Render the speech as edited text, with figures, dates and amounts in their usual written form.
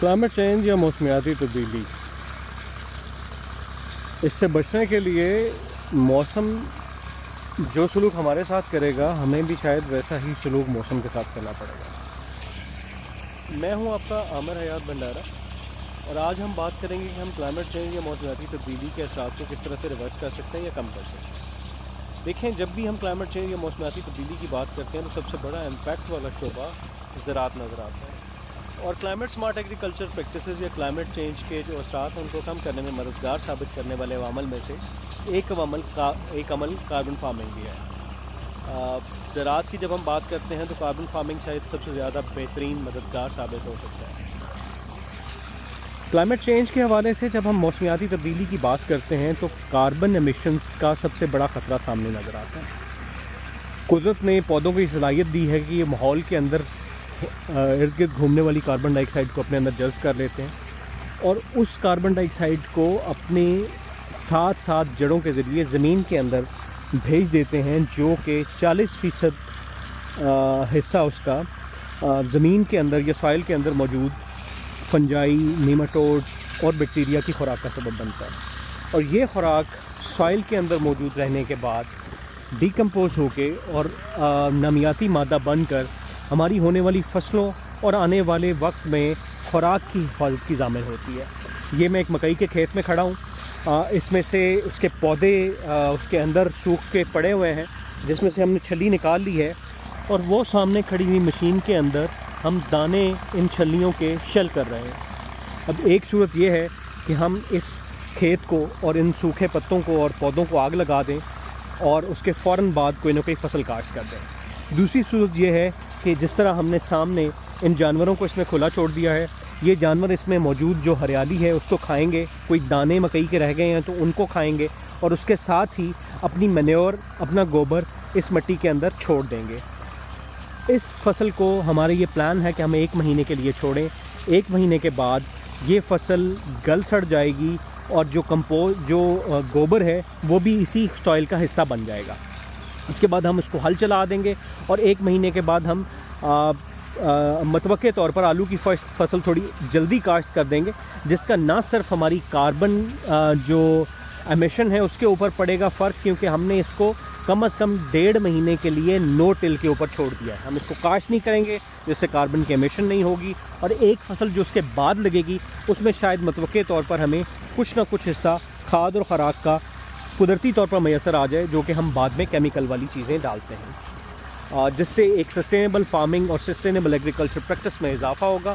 Climate change یا موسمیاتی تبدیلی، اس سے بچنے کے لیے موسم جو سلوک ہمارے ساتھ کرے گا ہمیں بھی شاید ویسا ہی سلوک موسم کے ساتھ کرنا پڑے گا۔ میں ہوں آپ کا عامر حیات بھنڈارا، اور آج ہم بات کریں گے کہ ہم کلائمیٹ چینج یا موسمیاتی تبدیلی کے اثرات کو کس طرح سے ریورس کر سکتے ہیں یا کم کر سکتے ہیں۔ دیکھیں، جب بھی ہم کلائمیٹ چینج یا موسمیاتی تبدیلی کی بات کرتے ہیں تو سب سے بڑا امپیکٹ والا شعبہ زراعت نظر آتا ہے، اور کلائمیٹ سمارٹ ایگریکلچر پریکٹسز یا کلائمیٹ چینج کے جو اثرات ہیں ان کو کم کرنے میں مددگار ثابت کرنے والے عوامل میں سے ایک عمل کاربن فارمنگ بھی ہے۔ زراعت کی جب ہم بات کرتے ہیں تو کاربن فارمنگ شاید سب سے زیادہ بہترین مددگار ثابت ہو سکتا ہے۔ کلائمیٹ چینج کے حوالے سے جب ہم موسمیاتی تبدیلی کی بات کرتے ہیں تو کاربن ایمیشنز کا سب سے بڑا خطرہ سامنے نظر آتا ہے۔ قدرت نے پودوں کو یہ صلاحیت دی ہے کہ یہ ماحول کے اندر ارد گرد گھومنے والی کاربن ڈائی آکسائڈ کو اپنے اندر جذب کر لیتے ہیں، اور اس کاربن ڈائی آکسائڈ کو اپنے ساتھ ساتھ جڑوں کے ذریعے زمین کے اندر بھیج دیتے ہیں، جو کہ 40% حصہ اس کا زمین کے اندر یا سوائل کے اندر موجود فنجائی، نیماٹوڈ اور بیکٹیریا کی خوراک کا سبب بنتا ہے، اور یہ خوراک سوائل کے اندر موجود رہنے کے بعد ڈیکمپوز ہو کے اور نامیاتی مادہ بن کر ہماری ہونے والی فصلوں اور آنے والے وقت میں خوراک کی حفاظت کی ضامن ہوتی ہے۔ یہ میں ایک مکئی کے کھیت میں کھڑا ہوں، اس میں سے اس کے پودے اس کے اندر سوکھ کے پڑے ہوئے ہیں، جس میں سے ہم نے چھلی نکال لی ہے، اور وہ سامنے کھڑی ہوئی مشین کے اندر ہم دانے ان چھلیوں کے شل کر رہے ہیں۔ اب ایک صورت یہ ہے کہ ہم اس کھیت کو اور ان سوکھے پتوں کو اور پودوں کو آگ لگا دیں اور اس کے فوراً بعد کوئی نہ کوئی فصل کاشت کر دیں۔ دوسری صورت یہ ہے کہ جس طرح ہم نے سامنے ان جانوروں کو اس میں کھلا چھوڑ دیا ہے، یہ جانور اس میں موجود جو ہریالی ہے اس کو کھائیں گے، کوئی دانے مکئی کے رہ گئے ہیں تو ان کو کھائیں گے، اور اس کے ساتھ ہی اپنی مینیور، اپنا گوبر اس مٹی کے اندر چھوڑ دیں گے۔ اس فصل کو ہمارا یہ پلان ہے کہ ہم 1 مہینے کے لیے چھوڑیں۔ 1 مہینے کے بعد یہ فصل گل سڑ جائے گی، اور جو گوبر ہے وہ بھی اسی سوائل کا حصہ بن جائے گا۔ اس کے بعد ہم اس کو ہل چلا دیں گے، اور 1 مہینے کے بعد ہم متوقع طور پر آلو کی فصل تھوڑی جلدی کاشت کر دیں گے، جس کا نہ صرف ہماری کاربن جو ایمیشن ہے اس کے اوپر پڑے گا فرق، کیونکہ ہم نے اس کو کم از کم 1.5 مہینے کے لیے نو ٹل کے اوپر چھوڑ دیا ہے۔ ہم اس کو کاشت نہیں کریں گے، جس سے کاربن کی ایمیشن نہیں ہوگی، اور ایک فصل جو اس کے بعد لگے گی اس میں شاید متوقع طور پر ہمیں کچھ نہ کچھ حصہ کھاد اور خوراک کا قدرتی طور پر میسر آ جائے، جو کہ ہم بعد میں کیمیکل والی چیزیں ڈالتے ہیں، جس سے ایک سسٹینیبل فارمنگ اور سسٹینیبل ایگریکلچر پریکٹس میں اضافہ ہوگا۔